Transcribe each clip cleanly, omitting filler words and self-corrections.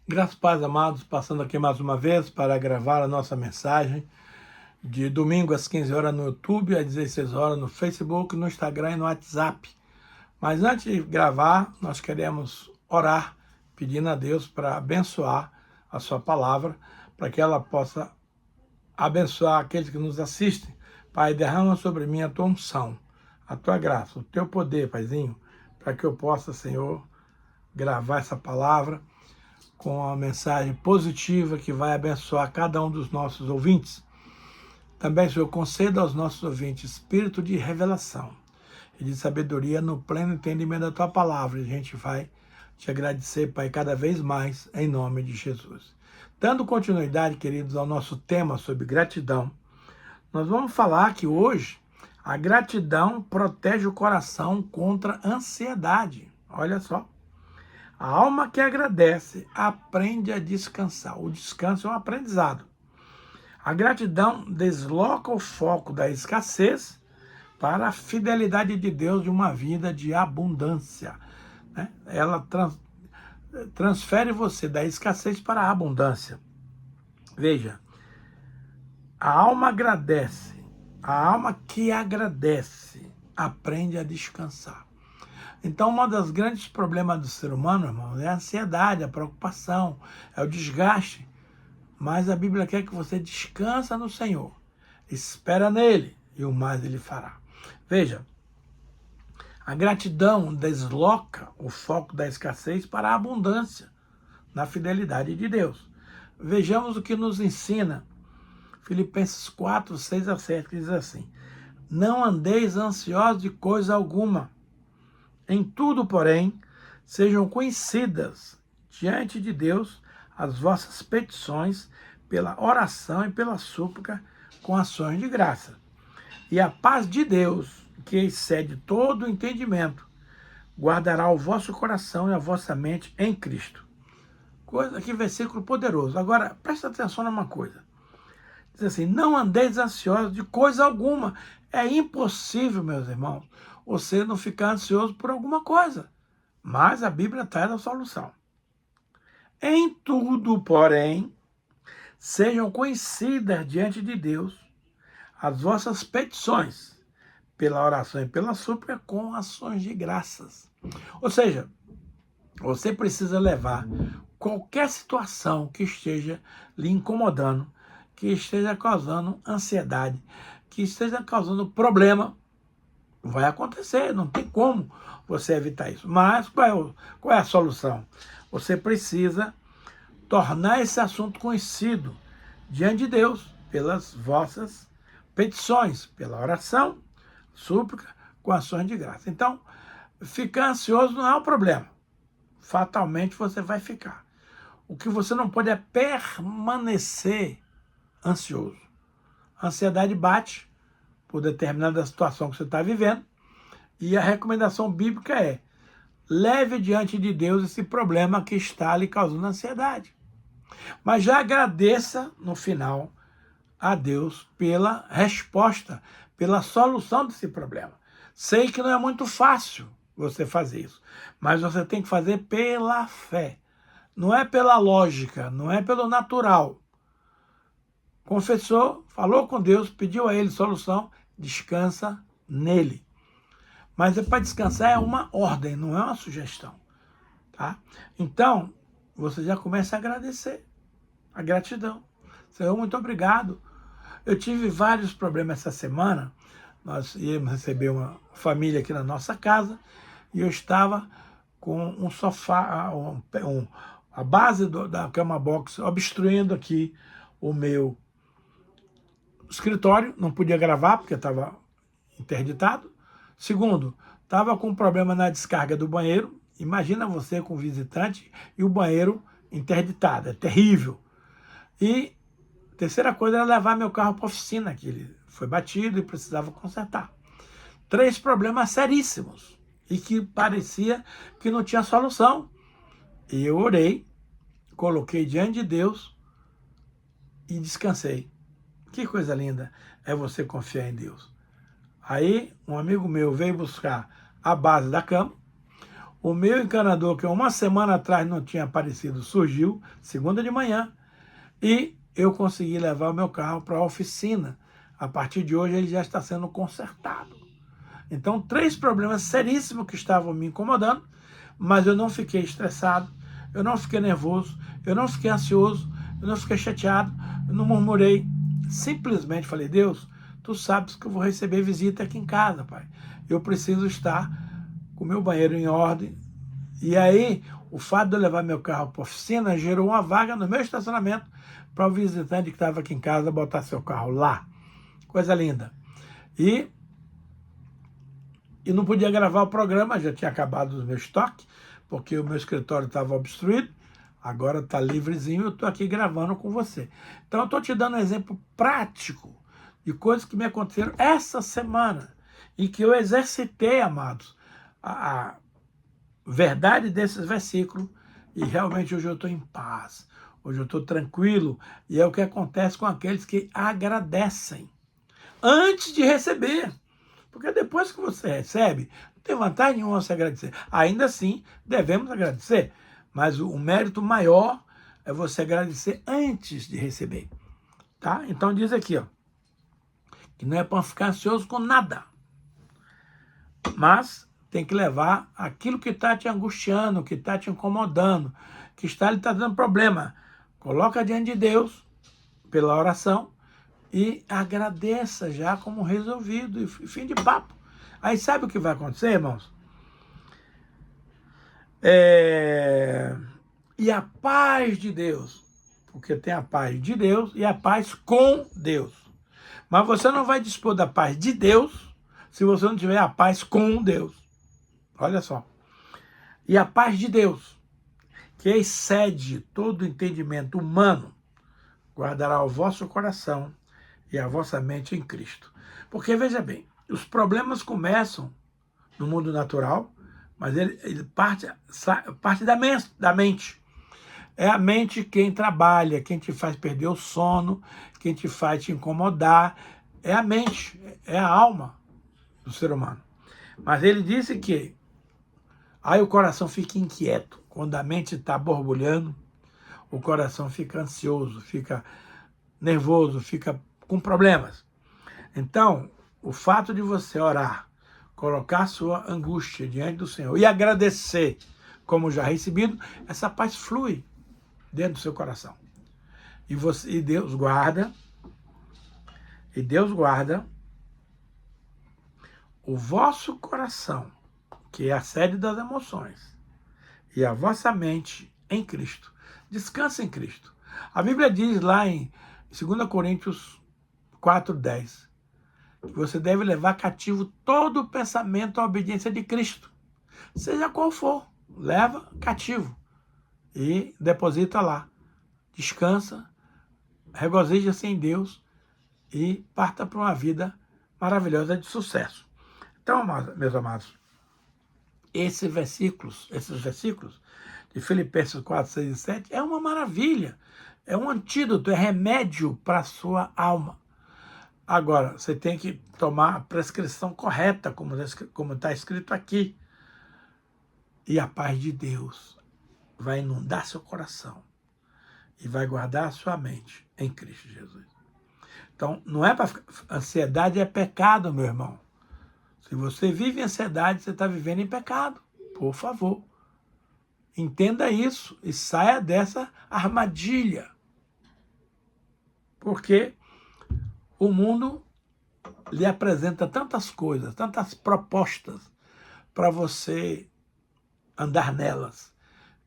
Graças a Paz, amados, passando aqui mais uma vez para gravar a nossa mensagem de domingo às 15 horas no YouTube, às 16 horas no Facebook, no Instagram e no WhatsApp. Mas antes de gravar, nós queremos orar, pedindo a Deus para abençoar a sua palavra, para que ela possa abençoar aqueles que nos assistem. Pai, derrama sobre mim a tua unção, a tua graça, o teu poder, Paizinho, para que eu possa, Senhor, gravar essa palavra com uma mensagem positiva que vai abençoar cada um dos nossos ouvintes. Também, Senhor, conceda aos nossos ouvintes espírito de revelação e de sabedoria no pleno entendimento da Tua palavra. E a gente vai te agradecer, Pai, cada vez mais, em nome de Jesus. Dando continuidade, queridos, ao nosso tema sobre gratidão, nós vamos falar que hoje a gratidão protege o coração contra a ansiedade. Olha só. A alma que agradece aprende a descansar. O descanso é um aprendizado. A gratidão desloca o foco da escassez para a fidelidade de Deus de uma vida de abundância. Né? Ela transfere você da escassez para a abundância. Veja, a alma agradece. A alma que agradece aprende a descansar. Então, um dos grandes problemas do ser humano, irmão, é a ansiedade, a preocupação, é o desgaste. Mas a Bíblia quer que você descansa no Senhor, espera nele e o mais ele fará. Veja, a gratidão desloca o foco da escassez para a abundância, na fidelidade de Deus. Vejamos o que nos ensina Filipenses 4, 6 a 7, que diz assim: não andeis ansiosos de coisa alguma. Em tudo, porém, sejam conhecidas diante de Deus as vossas petições pela oração e pela súplica com ações de graça. E a paz de Deus, que excede todo o entendimento, guardará o vosso coração e a vossa mente em Cristo. Que versículo poderoso. Agora, presta atenção numa coisa. Diz assim, não andeis ansiosos de coisa alguma. É impossível, meus irmãos, você não ficar ansioso por alguma coisa. Mas a Bíblia traz a solução. Em tudo, porém, sejam conhecidas diante de Deus as vossas petições, pela oração e pela súplica, com ações de graças. Ou seja, você precisa levar qualquer situação que esteja lhe incomodando, que esteja causando ansiedade, que esteja causando problema. Vai acontecer, não tem como você evitar isso. Mas qual é a solução? Você precisa tornar esse assunto conhecido diante de Deus pelas vossas petições, pela oração, súplica, com ações de graça. Então, ficar ansioso não é um problema. Fatalmente você vai ficar. O que você não pode é permanecer ansioso. A ansiedade bate por determinada situação que você está vivendo, e a recomendação bíblica é: leve diante de Deus esse problema que está lhe causando ansiedade. Mas já agradeça no final a Deus pela resposta, pela solução desse problema. Sei que não é muito fácil você fazer isso, mas você tem que fazer pela fé. Não é pela lógica, não é pelo natural. Confessou, falou com Deus, pediu a Ele solução, descansa nele. Mas para descansar é uma ordem, não é uma sugestão. Tá? Então, você já começa a agradecer. A gratidão. Senhor, muito obrigado. Eu tive vários problemas essa semana. Nós íamos receber uma família aqui na nossa casa e eu estava com um sofá, a base da cama box obstruindo aqui o meu escritório. Não podia gravar porque estava interditado. Segundo, estava com um problema na descarga do banheiro. Imagina você com visitante e o banheiro interditado. É terrível. E terceira coisa era levar meu carro para a oficina, que ele foi batido e precisava consertar. 3 problemas seríssimos e que parecia que não tinha solução. E eu orei, coloquei diante de Deus e descansei. Que coisa linda é você confiar em Deus. Aí um amigo meu veio buscar a base da cama, O meu encanador, que uma semana atrás não tinha aparecido, surgiu, segunda de manhã, e eu consegui levar o meu carro para a oficina. A partir de hoje ele já está sendo consertado. Então, 3 problemas seríssimos que estavam me incomodando, mas eu não fiquei estressado, eu não fiquei nervoso, eu não fiquei ansioso, eu não fiquei chateado, eu não murmurei. Simplesmente falei, Deus, tu sabes que eu vou receber visita aqui em casa, Pai. Eu preciso estar com o meu banheiro em ordem. E aí, o fato de eu levar meu carro para a oficina gerou uma vaga no meu estacionamento para o visitante que estava aqui em casa botar seu carro lá. Coisa linda. E não podia gravar o programa, já tinha acabado o meu estoque, porque o meu escritório estava obstruído. Agora está livrezinho, eu estou aqui gravando com você. Então eu estou te dando um exemplo prático de coisas que me aconteceram essa semana e que eu exercitei, amados, a verdade desses versículos, e realmente hoje eu estou em paz, hoje eu estou tranquilo, e é o que acontece com aqueles que agradecem antes de receber. Porque depois que você recebe, não tem vantagem nenhuma você agradecer. Ainda assim, devemos agradecer. Mas o mérito maior é você agradecer antes de receber. Tá? Então diz aqui, ó, que não é para ficar ansioso com nada. Mas tem que levar aquilo que está te angustiando, que está te incomodando, que está lhe dando problema. Coloca diante de Deus, pela oração, e agradeça já como resolvido, e fim de papo. Aí sabe o que vai acontecer, irmãos? E a paz de Deus, porque tem a paz de Deus e a paz com Deus. Mas você não vai dispor da paz de Deus se você não tiver a paz com Deus. Olha só. E a paz de Deus, que excede todo entendimento humano, guardará o vosso coração e a vossa mente em Cristo. Porque, veja bem, os problemas começam no mundo natural, mas ele parte da mente. É a mente quem trabalha, quem te faz perder o sono, quem te faz te incomodar. É a mente, é a alma do ser humano. Mas ele disse que aí o coração fica inquieto. Quando a mente está borbulhando, o coração fica ansioso, fica nervoso, fica com problemas. Então, o fato de você orar, colocar a sua angústia diante do Senhor e agradecer como já recebido, essa paz flui dentro do seu coração. E Deus guarda o vosso coração, que é a sede das emoções, e a vossa mente em Cristo. Descansa em Cristo. A Bíblia diz lá em 2 Coríntios 4:10, que você deve levar cativo todo o pensamento à obediência de Cristo. Seja qual for, leva cativo e deposita lá. Descansa, regozija-se em Deus e parta para uma vida maravilhosa de sucesso. Então, meus amados, esses versículos de Filipenses 4, 6 e 7 é uma maravilha, é um antídoto, é remédio para a sua alma. Agora, você tem que tomar a prescrição correta, como está escrito aqui. E a paz de Deus vai inundar seu coração e vai guardar a sua mente em Cristo Jesus. Então, não é para... Ansiedade é pecado, meu irmão. Se você vive em ansiedade, você está vivendo em pecado. Por favor. Entenda isso e saia dessa armadilha. Porque o mundo lhe apresenta tantas coisas, tantas propostas para você andar nelas.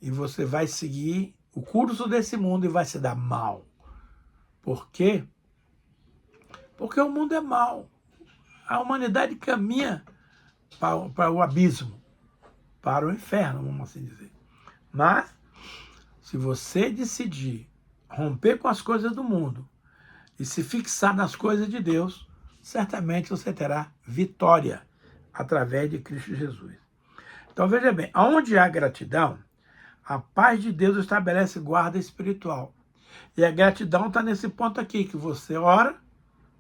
E você vai seguir o curso desse mundo e vai se dar mal. Por quê? Porque o mundo é mau. A humanidade caminha para o abismo, para o inferno, vamos assim dizer. Mas, se você decidir romper com as coisas do mundo e se fixar nas coisas de Deus, certamente você terá vitória através de Cristo Jesus. Então, veja bem, onde há gratidão, a paz de Deus estabelece guarda espiritual. E a gratidão está nesse ponto aqui, que você ora,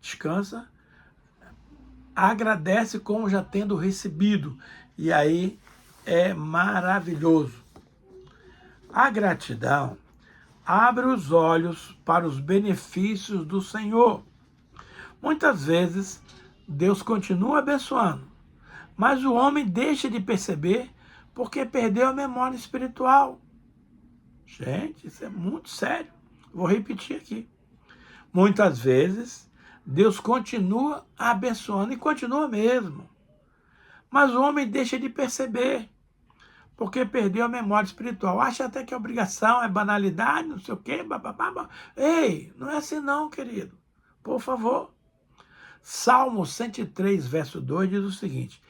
descansa, agradece como já tendo recebido. E aí é maravilhoso. A gratidão abre os olhos para os benefícios do Senhor. Muitas vezes, Deus continua abençoando, mas o homem deixa de perceber porque perdeu a memória espiritual. Gente, isso é muito sério. Vou repetir aqui. Muitas vezes, Deus continua abençoando, e continua mesmo. Mas o homem deixa de perceber, porque perdeu a memória espiritual. Acha até que é obrigação, é banalidade, não sei o quê. Bababá. Ei, não é assim não, querido. Por favor. Salmo 103, verso 2 diz o seguinte: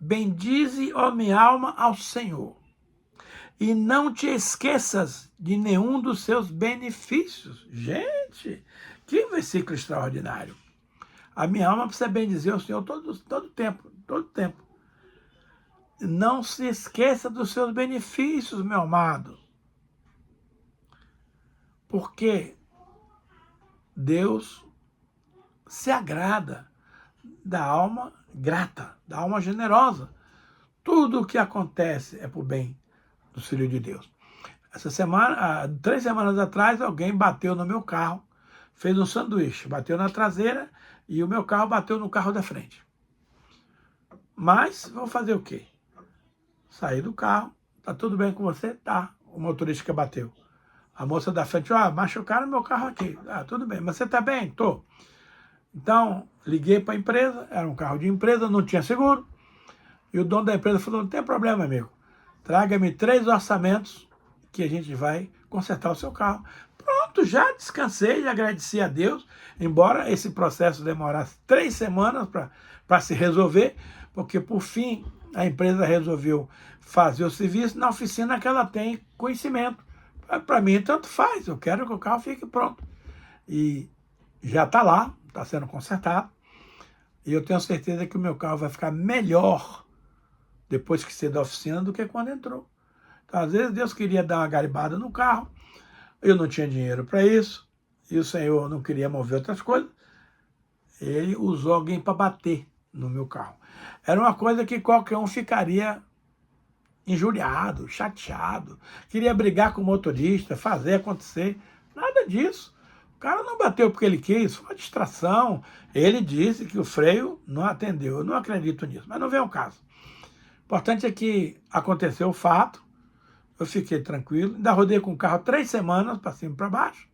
bendize, ó minha alma, ao Senhor, e não te esqueças de nenhum dos seus benefícios. Gente, que versículo extraordinário. A minha alma precisa bendizer o Senhor todo tempo, todo tempo. Não se esqueça dos seus benefícios, meu amado. Porque Deus se agrada da alma grata, da alma generosa. Tudo o que acontece é por bem do Filho de Deus. Essa semana, 3 semanas atrás, alguém bateu no meu carro, fez um sanduíche, bateu na traseira e o meu carro bateu no carro da frente. Mas, vou fazer o quê? Saí do carro, tá tudo bem com você? Tá, o motorista que bateu. A moça da frente, machucaram meu carro aqui. Ah, tudo bem, mas você tá bem? Tô. Então, liguei para a empresa, era um carro de empresa, não tinha seguro. E o dono da empresa falou, não tem problema, amigo. Traga-me 3 orçamentos que a gente vai consertar o seu carro. Pronto, já descansei e agradeci a Deus, embora esse processo demorasse 3 semanas para se resolver, porque, por fim, a empresa resolveu fazer o serviço na oficina que ela tem conhecimento. Para mim, tanto faz, eu quero que o carro fique pronto. E já está lá, está sendo consertado, e eu tenho certeza que o meu carro vai ficar melhor depois que sair da oficina do que quando entrou. Então, às vezes, Deus queria dar uma garibada no carro, eu não tinha dinheiro para isso, e o Senhor não queria mover outras coisas, ele usou alguém para bater no meu carro. Era uma coisa que qualquer um ficaria injuriado, chateado, queria brigar com o motorista, fazer acontecer, nada disso. O cara não bateu porque ele quis, foi uma distração. Ele disse que o freio não atendeu. Eu não acredito nisso, mas não vem ao caso. O importante é que aconteceu o fato, eu fiquei tranquilo, ainda rodei com o carro 3 semanas, para cima e para baixo,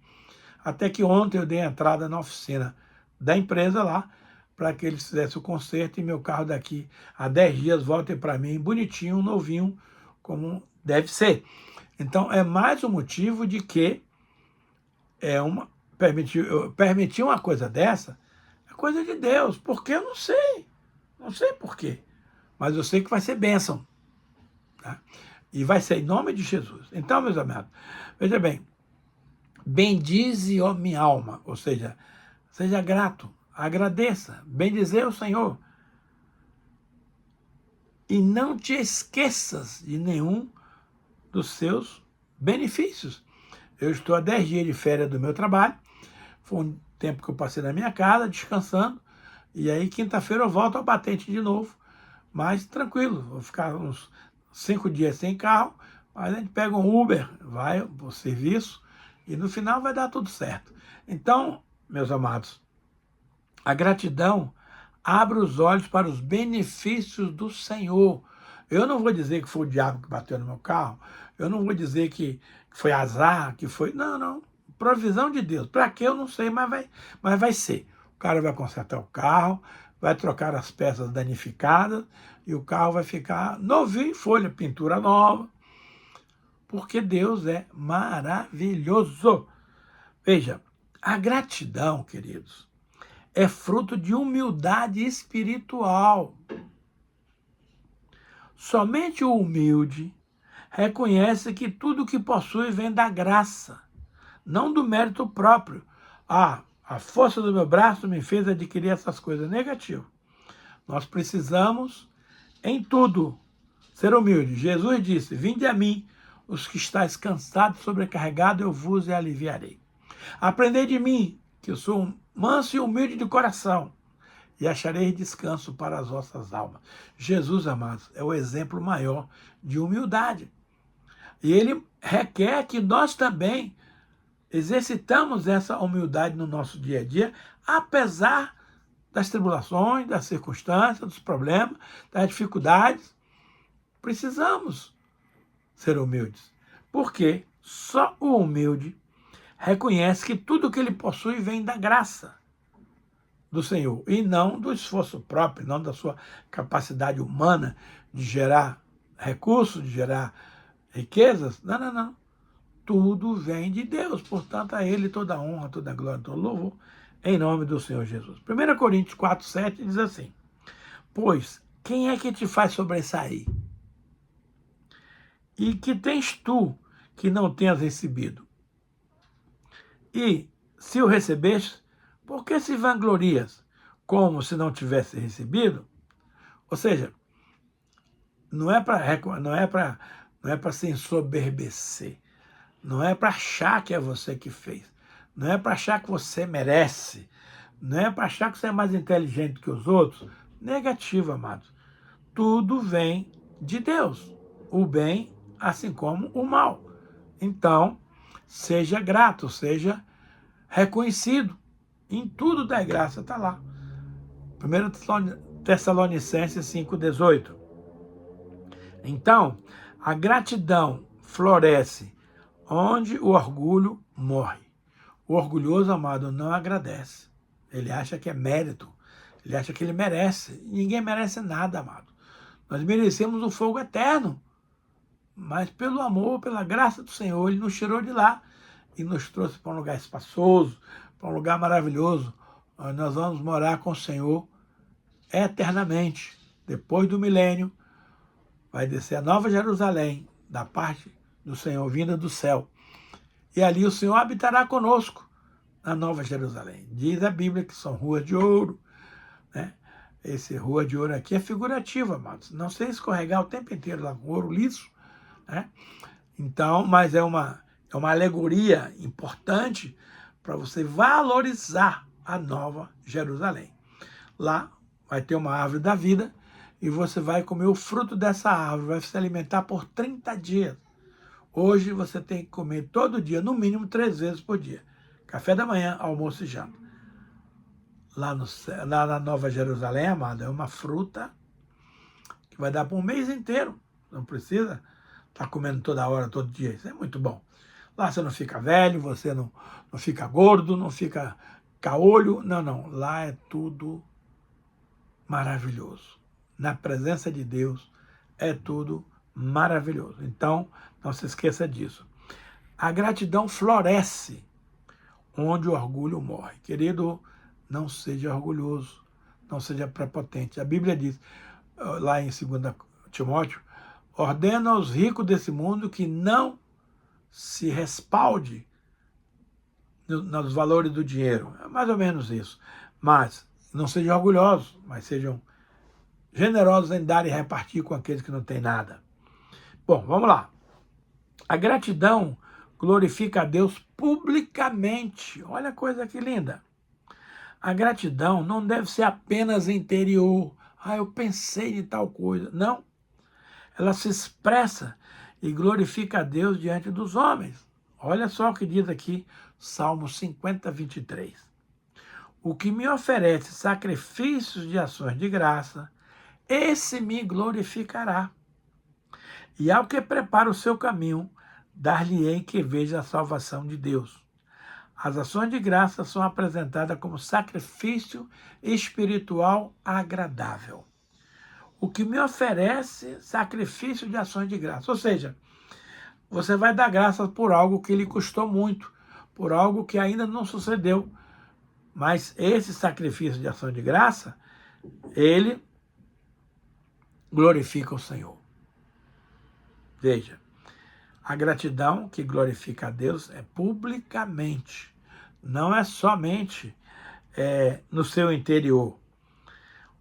até que ontem eu dei a entrada na oficina da empresa lá, para que eles fizessem o conserto e meu carro daqui a 10 dias volte para mim bonitinho, novinho, como deve ser. Então é mais um motivo de que permitir uma coisa dessa é coisa de Deus, porque eu não sei por quê, mas eu sei que vai ser bênção, tá? E vai ser em nome de Jesus. Então, meus amados, veja bem, bendize, ó minha alma, ou seja, seja grato, agradeça, bendizer o Senhor, e não te esqueças de nenhum dos seus benefícios. Eu estou a 10 dias de férias do meu trabalho, foi um tempo que eu passei na minha casa, descansando, e aí quinta-feira eu volto ao batente de novo, mas tranquilo, vou ficar uns 5 dias sem carro, mas a gente pega um Uber, vai para o serviço, e no final vai dar tudo certo. Então, meus amados, a gratidão abre os olhos para os benefícios do Senhor. Eu não vou dizer que foi o diabo que bateu no meu carro, eu não vou dizer que foi azar, que foi... Não. Provisão de Deus. Para quê? Eu não sei, mas vai ser. O cara vai consertar o carro, vai trocar as peças danificadas e o carro vai ficar novinho em folha, pintura nova. Porque Deus é maravilhoso. Veja, a gratidão, queridos, é fruto de humildade espiritual. Somente o humilde reconhece que tudo que possui vem da graça, não do mérito próprio. A força do meu braço me fez adquirir essas coisas. Negativo. Nós precisamos, em tudo, ser humilde. Jesus disse, vinde a mim, os que estáis cansados e sobrecarregados, eu vos aliviarei. Aprendei de mim, que eu sou manso e humilde de coração, e achareis descanso para as vossas almas. Jesus, amados, é o exemplo maior de humildade. E ele requer que nós também exercitamos essa humildade no nosso dia a dia, apesar das tribulações, das circunstâncias, dos problemas, das dificuldades. Precisamos ser humildes, porque só o humilde reconhece que tudo que ele possui vem da graça do Senhor e não do esforço próprio, não da sua capacidade humana de gerar recursos, de gerar riquezas. Não, não, não. Tudo vem de Deus, portanto a Ele toda a honra, toda a glória, todo louvor, em nome do Senhor Jesus. 1 Coríntios 4,7 diz assim: pois quem é que te faz sobressair? E que tens tu que não tenhas recebido? E se o recebeste, por que se vanglorias como se não tivesse recebido? Ou seja, não é para se ensoberbecer, não é para achar que é você que fez, não é para achar que você merece, não é para achar que você é mais inteligente que os outros. Negativo, amados. Tudo vem de Deus, o bem assim como o mal. Então, seja grato, seja reconhecido. Em tudo dá graça, está lá. 1 Tessalonicenses 5,18. Então, a gratidão floresce onde o orgulho morre. O orgulhoso, amado, não agradece. Ele acha que é mérito. Ele acha que ele merece. Ninguém merece nada, amado. Nós merecemos o fogo eterno. Mas pelo amor, pela graça do Senhor, Ele nos tirou de lá e nos trouxe para um lugar espaçoso, para um lugar maravilhoso, onde nós vamos morar com o Senhor eternamente. Depois do milênio, vai descer a Nova Jerusalém, da parte do Senhor, vinda do céu. E ali o Senhor habitará conosco, na Nova Jerusalém. Diz a Bíblia que são ruas de ouro, né? Esse rua de ouro aqui é figurativo, amados. Não sei escorregar o tempo inteiro lá com ouro liso, né? Então, mas é uma alegoria importante para você valorizar a Nova Jerusalém. Lá vai ter uma árvore da vida e você vai comer o fruto dessa árvore, vai se alimentar por 30 dias. Hoje você tem que comer todo dia, no mínimo 3 vezes por dia. Café da manhã, almoço e janta. Lá na Nova Jerusalém, amado, é uma fruta que vai dar para um mês inteiro. Não precisa estar comendo toda hora, todo dia. Isso é muito bom. Lá você não fica velho, você não fica gordo, não fica caolho. Não, não. Lá é tudo maravilhoso. Na presença de Deus é tudo maravilhoso. Então, não se esqueça disso. A gratidão floresce onde o orgulho morre. Querido, não seja orgulhoso, não seja prepotente. A Bíblia diz, lá em 2 Timóteo, ordena aos ricos desse mundo que não se respalde nos valores do dinheiro. É mais ou menos isso. Mas não sejam orgulhosos, mas sejam generosos em dar e repartir com aqueles que não têm nada. Bom, vamos lá. A gratidão glorifica a Deus publicamente. Olha a coisa que linda. A gratidão não deve ser apenas interior. Eu pensei em tal coisa. Não. Ela se expressa e glorifica a Deus diante dos homens. Olha só o que diz aqui, Salmo 50, 23. O que me oferece sacrifícios de ações de graça, esse me glorificará. E ao que prepara o seu caminho, dar-lhe-ei que veja a salvação de Deus. As ações de graça são apresentadas como sacrifício espiritual agradável. O que me oferece sacrifício de ações de graça. Ou seja, você vai dar graças por algo que lhe custou muito, por algo que ainda não sucedeu. Mas esse sacrifício de ação de graça, ele glorifica o Senhor. Veja, a gratidão que glorifica a Deus é publicamente, não é somente no seu interior.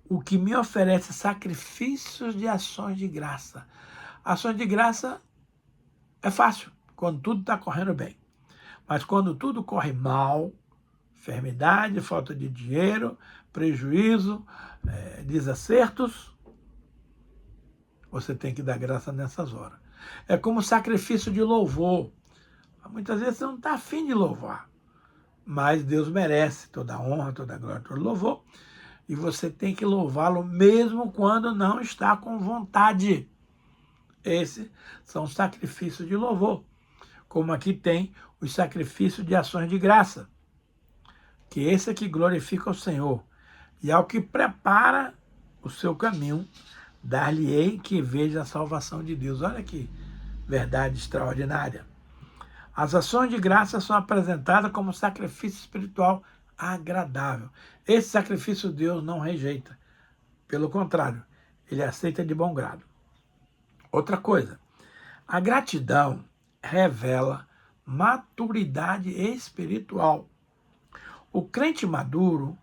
O que me oferece sacrifícios de ações de graça. Ações de graça é fácil, quando tudo está correndo bem. Mas quando tudo corre mal, enfermidade, falta de dinheiro, prejuízo, desacertos, você tem que dar graça nessas horas. É como sacrifício de louvor. Muitas vezes você não está afim de louvar, mas Deus merece toda a honra, toda a glória, todo o louvor, e você tem que louvá-lo mesmo quando não está com vontade. Esses são os sacrifícios de louvor, como aqui tem os sacrifícios de ações de graça, que esse aqui glorifica o Senhor, e ao que prepara o seu caminho, dar-lhe-ei que veja a salvação de Deus. Olha que verdade extraordinária. As ações de graça são apresentadas como sacrifício espiritual agradável. Esse sacrifício Deus não rejeita. Pelo contrário, ele aceita de bom grado. Outra coisa, a gratidão revela maturidade espiritual. O crente maduro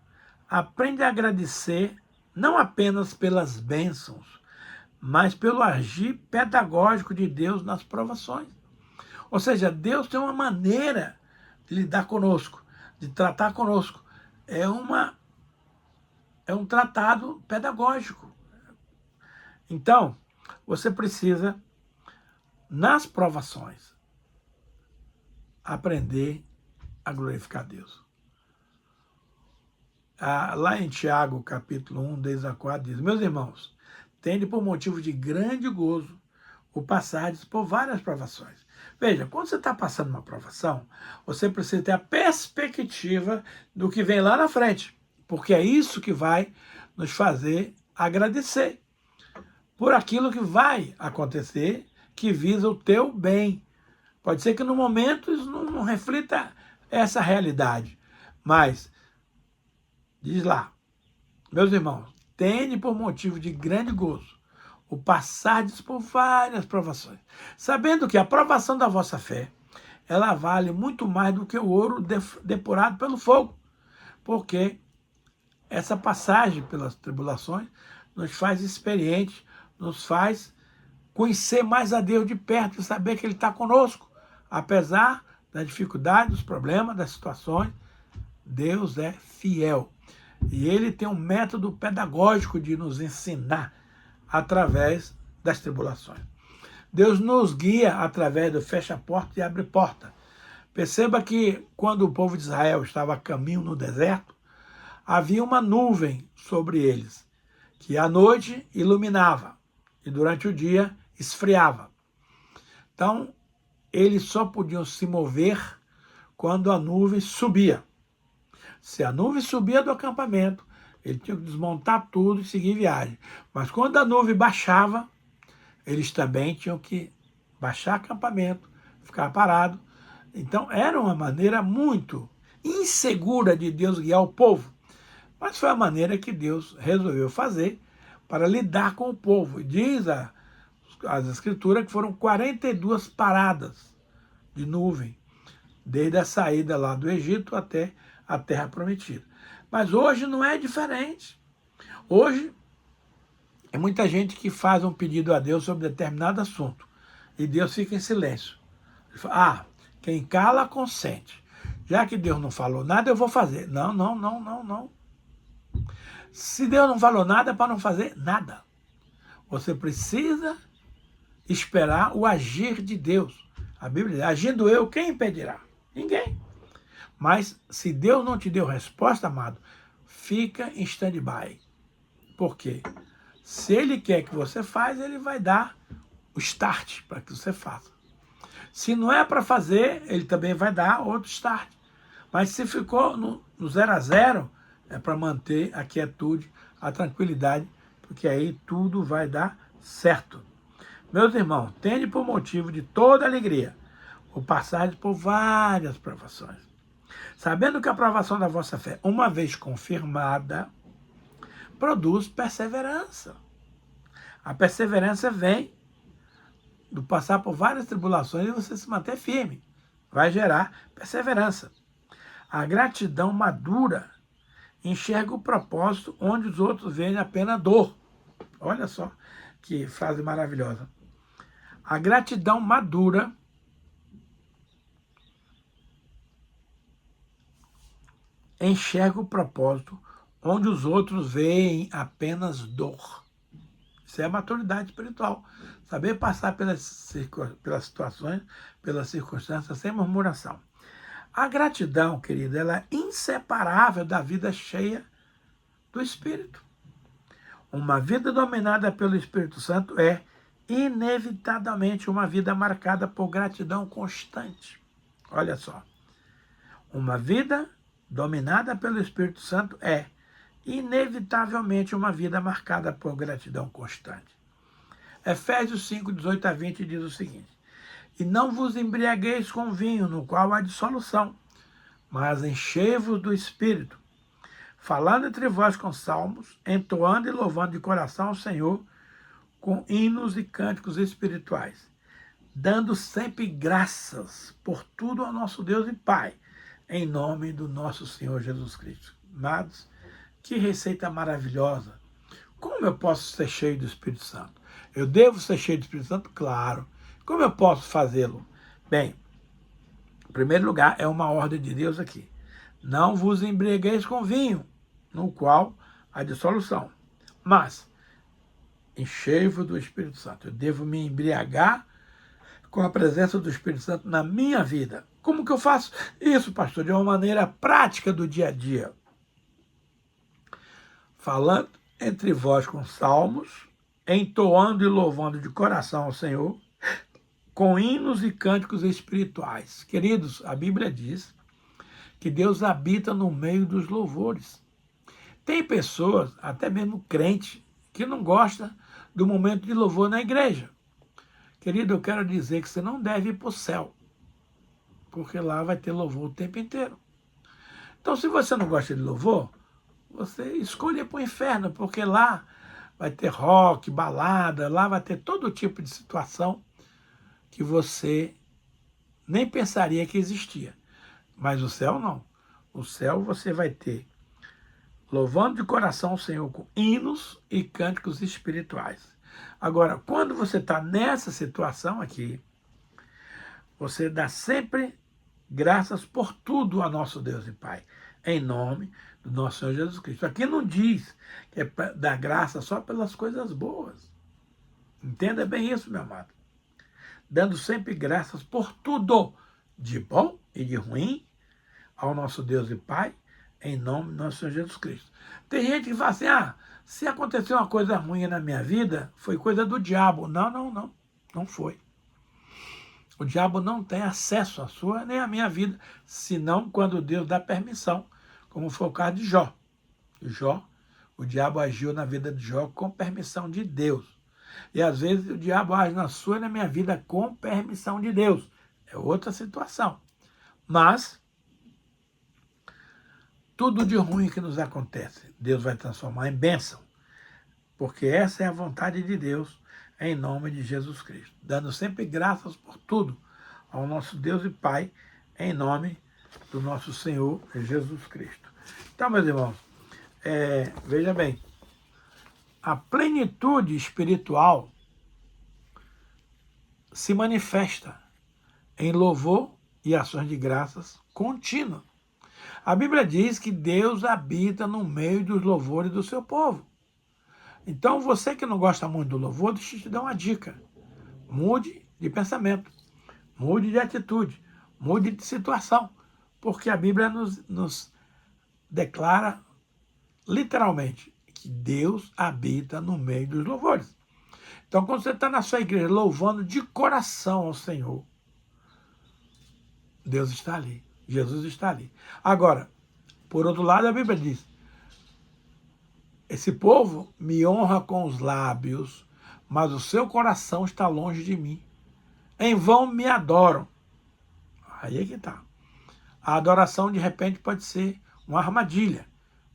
aprende a agradecer não apenas pelas bênçãos, mas pelo agir pedagógico de Deus nas provações. Ou seja, Deus tem uma maneira de lidar conosco, de tratar conosco. É um tratado pedagógico. Então, você precisa, nas provações, aprender a glorificar Deus. Lá em Tiago, capítulo 1, 10-4, diz: meus irmãos, tende por motivo de grande gozo o passardes por várias provações. Veja, quando você está passando uma provação, você precisa ter a perspectiva do que vem lá na frente, porque é isso que vai nos fazer agradecer por aquilo que vai acontecer, que visa o teu bem. Pode ser que no momento isso não reflita essa realidade, mas, diz lá, meus irmãos, tende por motivo de grande gozo o passardes por várias provações, sabendo que a provação da vossa fé, ela vale muito mais do que o ouro depurado pelo fogo, porque essa passagem pelas tribulações nos faz experientes, nos faz conhecer mais a Deus de perto e saber que Ele está conosco, apesar da dificuldade, dos problemas, das situações. Deus é fiel e Ele tem um método pedagógico de nos ensinar através das tribulações. Deus nos guia através do fecha-porta e abre-porta. Perceba que quando o povo de Israel estava a caminho no deserto, havia uma nuvem sobre eles, que à noite iluminava e durante o dia esfriava. Então, eles só podiam se mover quando a nuvem subia. Se a nuvem subia do acampamento, ele tinha que desmontar tudo e seguir viagem. Mas quando a nuvem baixava, eles também tinham que baixar acampamento, ficar parado. Então era uma maneira muito insegura de Deus guiar o povo. Mas foi a maneira que Deus resolveu fazer para lidar com o povo. Diz as Escrituras que foram 42 paradas de nuvem, desde a saída lá do Egito até a Terra Prometida. Mas hoje não é diferente. Hoje é muita gente que faz um pedido a Deus sobre determinado assunto e Deus fica em silêncio. Ele fala, quem cala consente. Já que Deus não falou nada, eu vou fazer. Não, não, não, não, não. Se Deus não falou nada, é para não fazer nada. Você precisa esperar o agir de Deus. A Bíblia diz, agindo eu, quem impedirá? Ninguém. Mas se Deus não te deu resposta, amado, fica em stand-by. Por quê? Se Ele quer que você faça, Ele vai dar o start para que você faça. Se não é para fazer, Ele também vai dar outro start. Mas se ficou no 0 a 0, é para manter a quietude, a tranquilidade, porque aí tudo vai dar certo. Meus irmãos, tende por motivo de toda alegria o passar por várias provações, sabendo que a provação da vossa fé, uma vez confirmada, produz perseverança. A perseverança vem do passar por várias tribulações e você se manter firme. Vai gerar perseverança. A gratidão madura enxerga o propósito onde os outros veem apenas dor. Olha só que frase maravilhosa. A gratidão madura enxerga o propósito onde os outros veem apenas dor. Isso é a maturidade espiritual. Saber passar pelas situações, pelas circunstâncias, sem murmuração. A gratidão, querido, ela é inseparável da vida cheia do Espírito. Uma vida dominada pelo Espírito Santo é, inevitavelmente, uma vida marcada por gratidão constante. Olha só. Uma vida dominada pelo Espírito Santo é, inevitavelmente, uma vida marcada por gratidão constante. Efésios 5, 18 a 20 diz o seguinte: E não vos embriagueis com vinho, no qual há dissolução, mas enchei-vos do Espírito, falando entre vós com salmos, entoando e louvando de coração ao Senhor, com hinos e cânticos espirituais, dando sempre graças por tudo ao nosso Deus e Pai, em nome do nosso Senhor Jesus Cristo. Amados, que receita maravilhosa! Como eu posso ser cheio do Espírito Santo? Eu devo ser cheio do Espírito Santo? Claro. Como eu posso fazê-lo? Bem, em primeiro lugar, é uma ordem de Deus aqui. Não vos embriagueis com vinho, no qual há dissolução, mas enchei-vos do Espírito Santo. Eu devo me embriagar com a presença do Espírito Santo na minha vida. Como que eu faço isso, pastor? De uma maneira prática do dia a dia. Falando entre vós com salmos, entoando e louvando de coração ao Senhor, com hinos e cânticos espirituais. Queridos, a Bíblia diz que Deus habita no meio dos louvores. Tem pessoas, até mesmo crente, que não gosta do momento de louvor na igreja. Querido, eu quero dizer que você não deve ir para o céu, porque lá vai ter louvor o tempo inteiro. Então, se você não gosta de louvor, você escolha para o inferno, porque lá vai ter rock, balada, lá vai ter todo tipo de situação que você nem pensaria que existia. Mas o céu não. O céu você vai ter louvando de coração o Senhor com hinos e cânticos espirituais. Agora, quando você está nessa situação aqui, você dá sempre graças por tudo a nosso Deus e Pai, em nome do nosso Senhor Jesus Cristo. Aqui não diz que é para dar graça só pelas coisas boas. Entenda bem isso, meu amado. Dando sempre graças por tudo, de bom e de ruim, ao nosso Deus e Pai, em nome do nosso Senhor Jesus Cristo. Tem gente que fala assim, se aconteceu uma coisa ruim na minha vida, foi coisa do diabo. Não, não foi. O diabo não tem acesso à sua nem à minha vida, senão quando Deus dá permissão, como foi o caso de Jó. Jó, o diabo agiu na vida de Jó com permissão de Deus. E às vezes o diabo age na sua e na minha vida com permissão de Deus. É outra situação. Mas tudo de ruim que nos acontece, Deus vai transformar em bênção. Porque essa é a vontade de Deus, em nome de Jesus Cristo. Dando sempre graças por tudo ao nosso Deus e Pai, em nome do nosso Senhor Jesus Cristo. Então, meus irmãos, veja bem, a plenitude espiritual se manifesta em louvor e ações de graças contínuas. A Bíblia diz que Deus habita no meio dos louvores do seu povo. Então, você que não gosta muito do louvor, deixa eu te dar uma dica. Mude de pensamento, mude de atitude, mude de situação, porque a Bíblia nos declara literalmente que Deus habita no meio dos louvores. Então, quando você está na sua igreja louvando de coração ao Senhor, Deus está ali, Jesus está ali. Agora, por outro lado, a Bíblia diz, esse povo me honra com os lábios, mas o seu coração está longe de mim. Em vão me adoram. Aí é que está. A adoração, de repente, pode ser uma armadilha.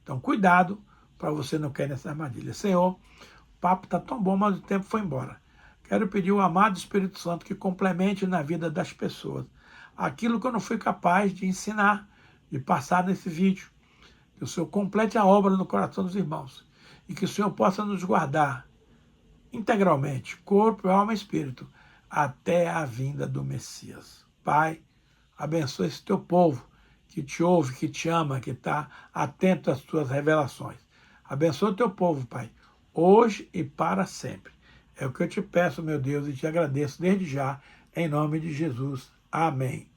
Então, cuidado para você não cair nessa armadilha. Senhor, o papo está tão bom, mas o tempo foi embora. Quero pedir ao amado Espírito Santo que complemente na vida das pessoas aquilo que eu não fui capaz de ensinar, de passar nesse vídeo. Que o Senhor complete a obra no coração dos irmãos. E que o Senhor possa nos guardar integralmente, corpo, alma e espírito, até a vinda do Messias. Pai, abençoe esse teu povo, que te ouve, que te ama, que está atento às tuas revelações. Abençoa o teu povo, Pai, hoje e para sempre. É o que eu te peço, meu Deus, e te agradeço desde já, em nome de Jesus. Amém.